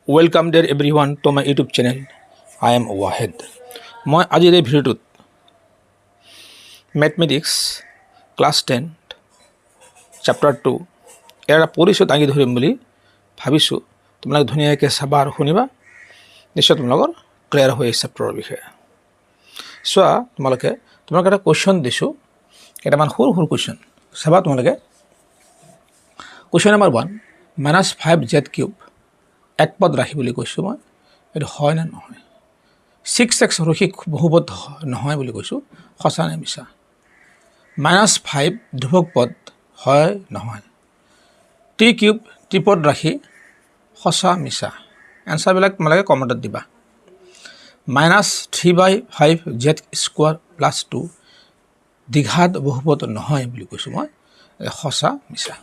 Welcome there everyone to my YouTube channel. I am Wahed. মই আজিৰ এই ভিডিঅ'টোত মেথমেটিক্স ক্লাছ 10 চেপ্টাৰ 2 এটা পৰিচয় দাঙি ধৰিম বুলি ভাবিছোঁ। তোমালোকে ধুনীয়াকৈ চাবা আৰু শুনিবা, নিশ্চয় তোমালোকৰ ক্লিয়াৰ হৈ চেপ্টাৰৰ বিষয়ে। চোৱা, তোমালোকে এটা কুৱেশ্যন দিছোঁ, কেইটামান সৰু সৰু কুৱেশ্যন চাবা তোমালোকে। কুৱেশ্যন নম্বৰ 1 -5z³ এক পদ ৰাখি বুলি কৈছোঁ মই, এইটো হয় নে নহয়? 6x ৰৈখিক বহুপদ নহয় বুলি কৈছোঁ, সঁচা নে মিছা? -5 ধ্ৰুৱক পদ হয় নহয়? t³ ত্ৰিপদ ৰাখি সঁচা মিছা? এনচাৰবিলাক তোমালোকে কমেণ্টত দিবা। -3/5z² + 2 দ্বিঘাত বহুপদ নহয় বুলি কৈছোঁ মই, সঁচা মিছা?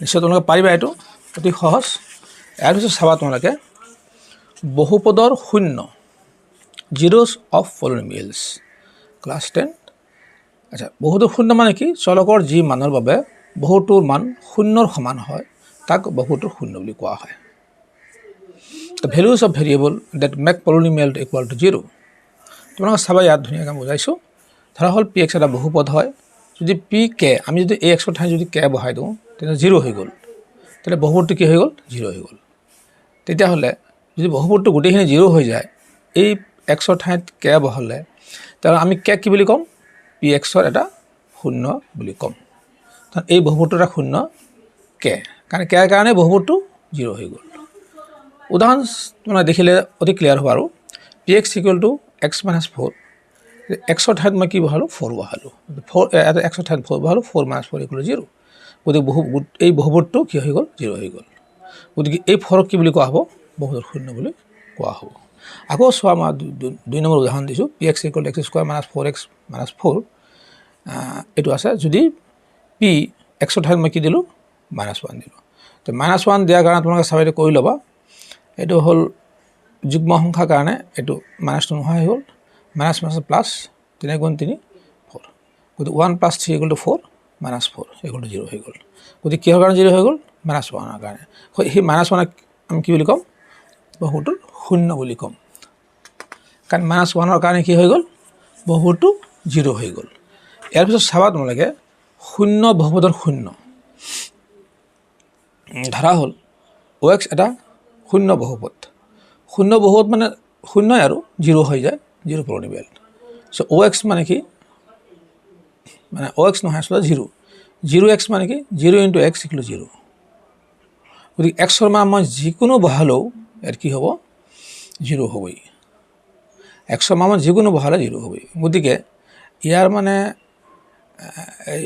নিশ্চয় তোমালোকে পাৰিবা, এইটো অতি সহজ। ইয়াৰ পিছত চাবা তোমালোকে বহুপদৰ শূন্য, জিৰ'জ অফ পলিনমিয়েলছ ক্লাছ 10। আচ্ছা, বহুতৰ শূন্য মানে কি? চলকৰ যি মানৰ বাবে বহুটোৰ মান শূন্যৰ সমান হয় তাক বহুতৰ শূন্য বুলি কোৱা হয়। The values of variable that make polynomial equal to 0। তোমালোকে চাবা, ইয়াত ধুনীয়াকৈ বুজাইছোঁ। ধৰা হ'ল px এটা বহুপদ হয়, যদি pk আমি যদি axৰ ঠাইত যদি k বহাই দিওঁ তেতিয়া 0 হৈ গ'ল, তেতিয়া বহুপদটো কি হৈ গ'ল? 0 হৈ গ'ল। তেতিয়াহ'লে যদি বহুপদটো গোটেইখিনি 0 হৈ যায়, এই xৰ ঠাইত k বহালে, তেতিয়া আমি k কি বুলি ক'ম? pxৰ এটা শূন্য বুলি ক'ম। এই বহুপদটো এটা শূন্য k, কাৰণ k কাৰণে বহুপদটো 0 হৈ গ'ল। উদাহৰণ তোমালোকে দেখিলে অতি ক্লিয়াৰ হ'ব। আৰু px = x - 4, xৰ ঠাইত মই কি বহালোঁ? 4 বহালোঁ। 4 এটা xৰ ঠাইত 4 বহালোঁ, 4 - 4 = 0। গতিকে এই বহুপদটো কি হৈ গ'ল? 0 হৈ গ'ল। গতিকে এই 4ক কি বুলি কোৱা হ'ব? বহুপদৰ শূন্য বুলি কোৱা হ'ব। আকৌ চোৱা, মই 2 নম্বৰ উদাহৰণ দিছোঁ। px = x² - 4x - 4 এইটো আছে। যদি p xৰ ঠাইত মই কি দিলোঁ? -1 দিলোঁ। তো -1 দিয়াৰ কাৰণে তোমালোকে চাবা, এইটো কৰি ল'বা। এইটো হ'ল যুগ্ম সংখ্যাৰ কাৰণে এইটো -টো নোহোৱা হৈ গ'ল। - প্লাছ 3 × 3 4। গতিকে 1 + 3 = 4, -4 = 0 হৈ গ'ল। গতিকে কিহৰ কাৰণে 0 হৈ গ'ল? -1ৰ কাৰণে। সেই -1ক আমি কি বুলি ক'ম? বহুটোৰ শূন্য বুলি ক'ম, কাৰণ -1ৰ কাৰণে কি হৈ গ'ল? বহুটো 0 হৈ গ'ল। ইয়াৰ পিছত চাবা তোমালোকে শূন্য বহুপদৰ শূন্য। ধৰা হ'ল OX এটা শূন্য বহুপদ। শূন্য বহুপদ মানে শূন্যই আৰু 0 হৈ যায়, 0 পলিনমিয়েল। চ' OX মানে কি? মানে OX নহয়, আচলতে 0। 0x মানে কি? 0 × x = 0। গতিকে xৰ মান মই যিকোনো বহালেও ইয়াত কি হ'ব? 0 হ'বই। xৰ মান মই যিকোনো বহালে 0 হ'বই। গতিকে ইয়াৰ মানে এই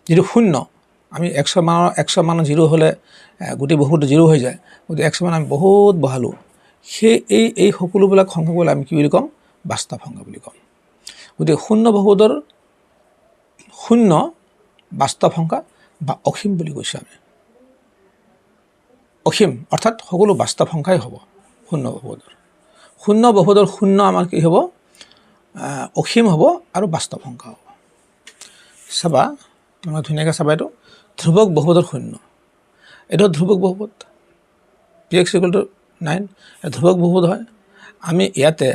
যিটো শূন্য, আমি xৰ মান 0 হ'লে গোটেই বহুতো 0 হৈ যায়। গতিকে xৰ মান আমি বহুত বহালোঁ, সেই এই সকলোবিলাক সংখ্যাবিলাক আমি কি বুলি ক'ম? বাস্তৱ সংখ্যা বুলি ক'ম। গতিকে শূন্য বহুপদৰ শূন্য বাস্তৱ সংখ্যা বা অসীম বুলি কৈছোঁ আমি। অসীম অৰ্থাৎ সকলো বাস্তৱ সংখ্যাই হ'ব শূন্য বহুপদৰ। শূন্য বহুপদৰ শূন্য আমাৰ কি হ'ব? অসীম হ'ব আৰু বাস্তৱ সংখ্যা হ'ব। চাবা, তোমালোকে ধুনীয়াকৈ চাবা, এইটো ধ্ৰুৱক বহুপদৰ শূন্য। এইটো ধ্ৰুৱক বহুপদ, px = 9, ধ্ৰুৱক বহুপদ হয়। আমি ইয়াতে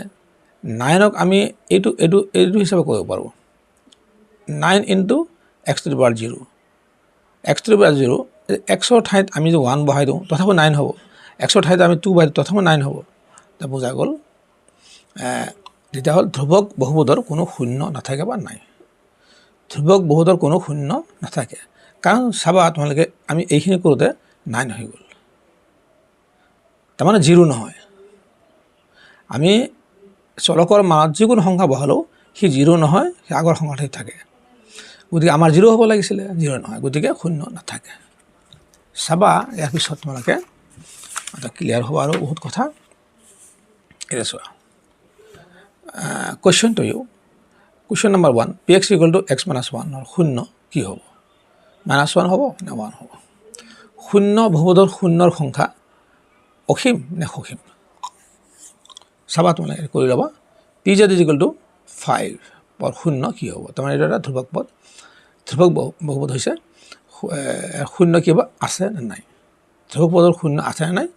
9ক আমি এইটো হিচাপে কৰিব পাৰোঁ, 9 × x⁻0। x⁻0, xৰ ঠাইত আমি যদি 1 বহাই দিওঁ তথাপিও 9 হ'ব। xৰ ঠাইত আমি 2 বহাই দিওঁ তথাপিও 9 হ'ব। এতিয়া বুজা গ'ল। তেতিয়া হ'ল ধ্ৰুৱক বহুপদৰ কোনো শূন্য নাথাকে বা নাই। ধ্ৰুৱক বহুপদৰ কোনো শূন্য নাথাকে, কাৰণ চাবা তোমালোকে আমি এইখিনি কৰোঁতে 9 হৈ গ'ল, তাৰমানে 0 নহয়। আমি চলকৰ মানত যিকোনো সংখ্যা বহালেও সি 0 নহয়, সি আগৰ সংখ্যাতে থাকে। গতিকে আমাৰ 0 হ'ব লাগিছিলে, 0 নহয়, গতিকে শূন্য নাথাকে। চাবা, ইয়াৰ পিছত তোমালোকে এটা ক্লিয়াৰ হ'ব আৰু বহুত কথা। এতিয়া চোৱা, question to you. Question number 1, px = x - 1 শূন্য কি হ'ব? -1 হ'ব নে 1 হ'ব? শূন্য বহুপদৰ শূন্যৰ সংখ্যা অসীম নে সসীম? চাবা, তোমালোকে কৰি ল'বা। pz = 5 শূন্য কি হ'ব? তাৰমানে এইটো এটা ধ্ৰুৱক পদ। ধ্ৰুৱক বহুপদ হৈছে শূন্য কি হ'ব? আছে নে নাই? বহুপদৰ শূন্য আছে নে নাই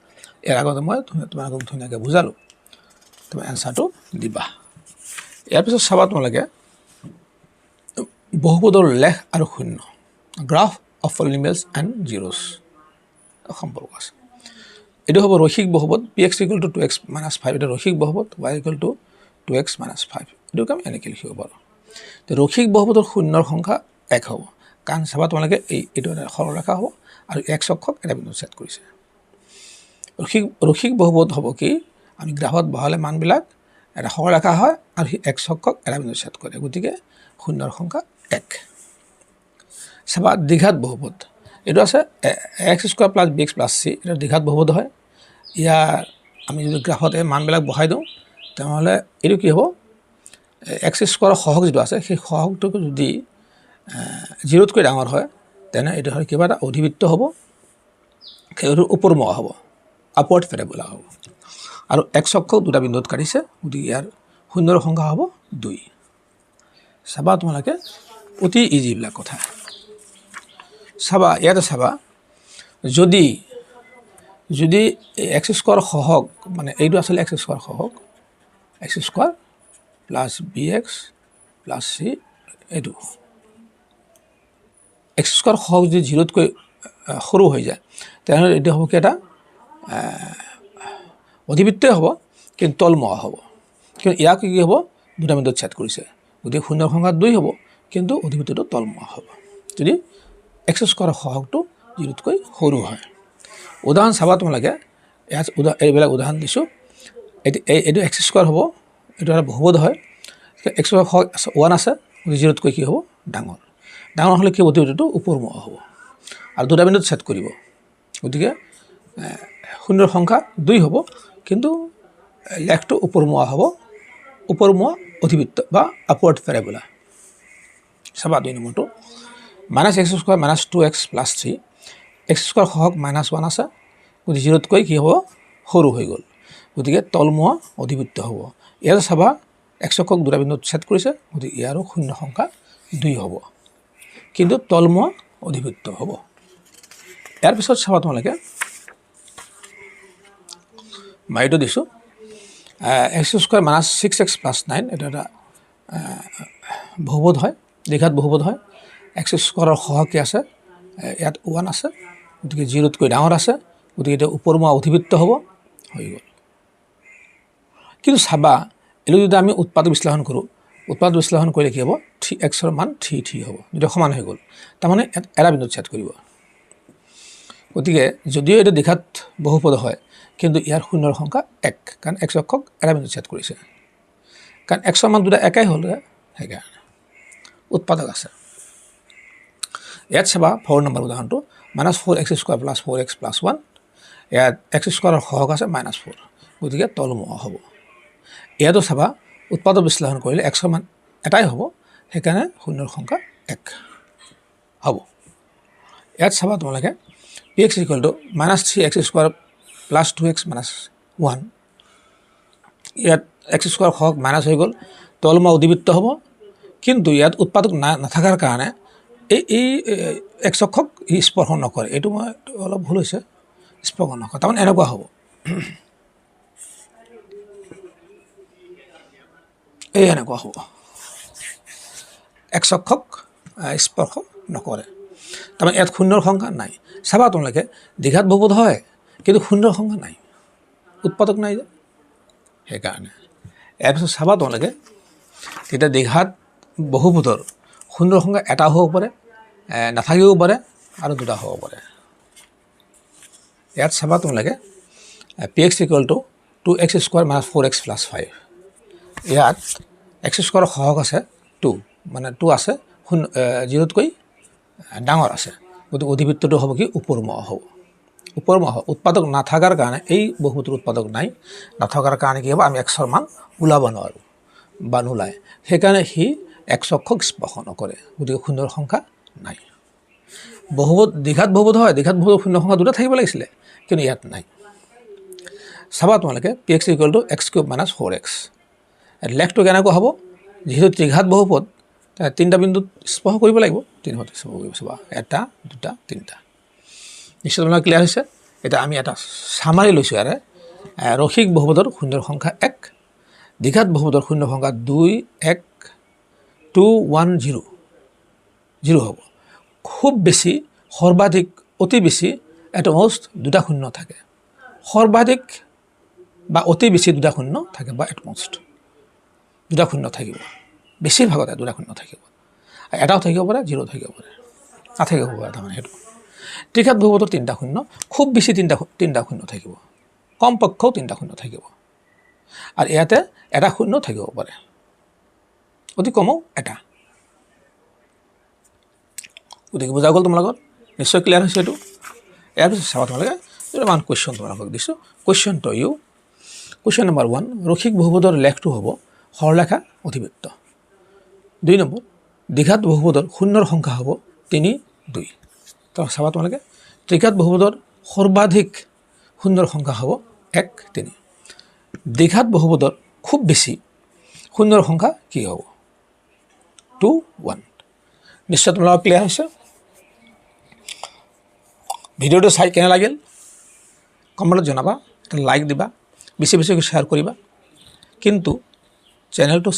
ইয়াৰ আগতে মই তোমালোকক ধুনীয়াকৈ বুজালোঁ তুমি এনচাৰটো দিবা ইয়াৰ পিছত চাবা তোমালোকে বহুপদৰ লেখ আৰু শূন্য গ্ৰাফ অফ পলিনোমিয়েলছ এণ্ড জিৰ'ছ সম্পৰ্ক আছে এইটো হ'ব ৰৈখিক বহুপদ px = 2x - 5 এটা ৰৈখিক বহুপদ y = 2x - 5 এইটো আমি এনেকৈ লিখিব পাৰোঁ তো ৰৈখিক বহুপদৰ শূন্যৰ সংখ্যা 1 হ'ব কাৰণ চাবা তোমালোকে এইটো এটা সৰলৰেখা হ'ব আৰু x অক্ষক এটা বিন্দুত ছেদ কৰিছে ৰৈখিক বহুপদ হ'ব কি আমি গ্ৰাফত বহালে মানবিলাক এটা সৰলৰেখা হয় আৰু x অক্ষক এটা বিন্দুত ছেদ কৰে গতিকে শূন্যৰ সংখ্যা 1 চাবা দ্বিঘাত বহুপদ এইটো আছে x² + bx + c এটা দ্বিঘাত বহুপদ হয় ইয়াৰ আমি যদি গ্ৰাফত এই মানবিলাক বহাই দিওঁ তেনেহ'লে এইটো কি হ'ব x² সহগ যিটো আছে সেই সহগটো যদি 0তকৈ ডাঙৰ হয় তেনে এইটো হয় কিবা এটা অধিবৃত্ত হ'ব সেইটো ওপৰমুৱা হ'ব আপৱাৰ্ড পেৰাবোলা হ'ব আৰু x অক্ষক দুটা বিন্দুত কাটিছে গতিকে ইয়াৰ শূন্যৰ সংখ্যা হ'ব 2 চাবা তোমালোকে অতি ইজি এইবিলাক কথা চাবা ইয়াতে চাবা যদি x² সহগ মানে এইটো আচলতে x² সহগ x² + bx + c এইটো x² সহগ যদি 0তকৈ সৰু হৈ যায় তেনেহ'লে এইটো হ'ব কি এটা অধিবৃত্তই হ'ব কিন্তু তলমুৱা হ'ব কিন্তু ইয়াক কি হ'ব দুটা বিন্দুত ছেদ কৰিছে গতিকে শূন্যৰ সংখ্যা 2 হ'ব কিন্তু অধিবৃত্তটো তলমুৱা হ'ব যদি x² সহগটো 0তকৈ সৰু হয় উদাহৰণ চাবা তোমালোকে ইয়াত এইবিলাক উদাহৰণ দিছোঁ এইটো x² হ'ব এইটো এটা বহুপদ হয় x² সহগ 1 আছে গতিকে 0তকৈ কি হ'ব ডাঙৰ হ'লে কি অধিবৃত্তটো ওপৰমুৱা হ'ব আৰু দুটা বিন্দুত ছেদ কৰিব গতিকে শূন্যৰ সংখ্যা 2 হ'ব কিন্তু লেখটো ওপৰমুৱা হ'ব ওপৰমুৱা অধিবৃত্ত বা আপৱাৰ্ড পেৰাবোলা চাবা 2 নম্বৰটো -x² - 2x + 3 x² সহগ -1 আছে গতিকে 0তকৈ কি হ'ব সৰু হৈ গ'ল গতিকে তলমুৱা অধিবৃত্ত হ'ব ইয়াত চাবা x অক্ষক দুটা বিন্দুত ছেদ কৰিছে গতিকে ইয়াৰো শূন্য সংখ্যা 2 হ'ব কিন্তু তলমুৱা অধিবৃত্ত হ'ব ইয়াৰ পিছত চাবা তোমালোকে মই এইটো দিছোঁ x² - 6x + 9 এটা এটা বহুপদ হয় দ্বিঘাত বহুপদ হয় x² সহগ কি আছে ইয়াত 1 আছে গতিকে 0তকৈ ডাঙৰ আছে গতিকে এটা ওপৰমুৱা অধিবৃত্ত হ'ব হৈ গ'ল কিন্তু চাবা এইটো যদি আমি উৎপাদক বিশ্লেষণ কৰোঁ উৎপাদক বিশ্লেষণ কৰিলে কি হ'ব xৰ মান 3 হ'ব যদি সমান হৈ গ'ল তাৰমানে এটা বিন্দুত ছেদ কৰিব গতিকে যদিও এইটো দ্বিঘাত বহুপদ হয় কিন্তু ইয়াৰ শূন্যৰ সংখ্যা 1 কাৰণ x অক্ষক এটা বিন্দুত ছেদ কৰিছে কাৰণ xৰ মান দুটা একাই হ'ল সেইকাৰণে উৎপাদক আছে ইয়াত চাবা 4 নম্বৰ উদাহৰণটো -4x² + 4x + 1 ইয়াত x² সহগ আছে -4 গতিকে তলমুৱা হ'ব ইয়াতো চাবা উৎপাদক বিশ্লেষণ কৰিলে xৰ মান এটাই হ'ব সেইকাৰণে শূন্যৰ সংখ্যা 1 হ'ব ইয়াত চাবা তোমালোকে px = -3x² + 2x - 1 ইয়াত x² সহগ মাইনাছ হৈ গ'ল তলমুৱা অধিবৃত্ত হ'ব কিন্তু ইয়াত উৎপাদক নাথাকাৰ কাৰণে এই x অক্ষক স্পৰ্শ নকৰে এইটো মই অলপ ভুল হৈছে স্পৰ্শ নকৰে তাৰমানে এনেকুৱা হ'ব এই এনেকুৱা হ'ব x অক্ষক স্পৰ্শ নকৰে তাৰমানে ইয়াত শূন্যৰ সংখ্যা নাই চাবা তোমালোকে দ্বিঘাত বহুপদ হয় কিন্তু শূন্যৰ সংখ্যা নাই উৎপাদক নাই যে সেইকাৰণে ইয়াৰ পিছত চাবা তোমালোকে তেতিয়া দ্বিঘাত বহুপদৰ শূন্যৰ সংখ্যা এটা হ'ব পাৰে নাথাকিব পাৰে আৰু দুটা হ'ব পাৰে ইয়াত চাবা তোমালোকে px = 2x² - 4x + 5 ইয়াত x² সহগ আছে 2 মানে 2 আছে 0তকৈ ডাঙৰ আছে গতিকে অধিবৃত্তটো হ'ব কি ওপৰমুৱা হ'ব উৎপাদক নাথাকাৰ কাৰণে এই বহুপদৰ উৎপাদক নাই নাথাকাৰ কাৰণে কি হ'ব আমি xৰ মান ওলাব নোৱাৰোঁ বা নোলায় সেইকাৰণে সি x অক্ষক স্পৰ্শ নকৰে গতিকে শূন্যৰ সংখ্যা নাই বহুপদ দ্বিঘাত বহুপদ হয় দ্বিঘাত বহুপদ শূন্য সংখ্যা দুটা থাকিব লাগিছিলে কিন্তু ইয়াত নাই চাবা তোমালোকে px = x³ - 4x লেখটো কেনেকুৱা হ'ব যিহেতু ত্ৰিঘাত বহুপদ তিনিটা বিন্দুত স্পৰ্শ কৰিব লাগিব তিনিটা স্পৰ্শ কৰিব চাবা এটা দুটা তিনিটা নিশ্চয় তোমালোকৰ ক্লিয়াৰ হৈছে এটা আমি এটা সামাৰি লৈছোঁ ইয়াৰে ৰসিক বহুপদৰ শূন্যৰ সংখ্যা 1 দ্বিঘাত বহুপদৰ শূন্যৰ সংখ্যা 2 1 2 1 0 0 হ'ব খুব বেছি সৰ্বাধিক অতি বেছি এট মোষ্ট দুটা শূন্য থাকে সৰ্বাধিক বা অতি বেছি দুটা শূন্য থাকে বা এট মোষ্ট দুটা শূন্য থাকিব বেছিভাগতে দুটা শূন্য থাকিব এটাও থাকিব পাৰে 0 থাকিব পাৰে নাথাকিব পাৰে তাৰমানে সেইটো ত্ৰিঘাত বহুপদৰ তিনিটা শূন্য খুব বেছি তিনিটা শূন্য থাকিব কমপক্ষেও তিনিটা শূন্য থাকিব আৰু ইয়াতে এটা শূন্য থাকিব পাৰে অতি কমেও এটা গতিকে বুজা গ'ল তোমালোকৰ নিশ্চয় ক্লিয়াৰ হৈছে এইটো ইয়াৰ পিছত চাবা তোমালোকে দুটামান কুৱেশ্যন তোমালোকক দিছোঁ question to you question number 1 ৰসিক বহুপদৰ লেখটো হ'ব সৰলৰেখা অধিবৃত্ত 2 নম্বৰ দ্বিঘাত বহুপদৰ শূন্যৰ সংখ্যা হ'ব 3 2 তো চাবা তোমালোকে ত্ৰিঘাত বহুপদৰ সৰ্বাধিক শূন্যৰ সংখ্যা হ'ব 1 3 দ্বিঘাত বহুপদৰ খুব বেছি শূন্যৰ সংখ্যা কি হ'ব 2 1 নিশ্চয় তোমালোকৰ ক্লিয়াৰ হৈছে ভিডিঅ'টো চাই কেনে লাগিল কমেণ্টত জনাবা এটা লাইক দিবা বেছি বেছিকৈ শ্বেয়াৰ কৰিবা কিন্তু চেনেলটো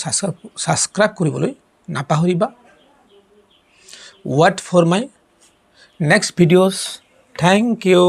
ছাবস্ক্ৰাইব কৰিবলৈ নাপাহৰিবা wait for my next videos thank U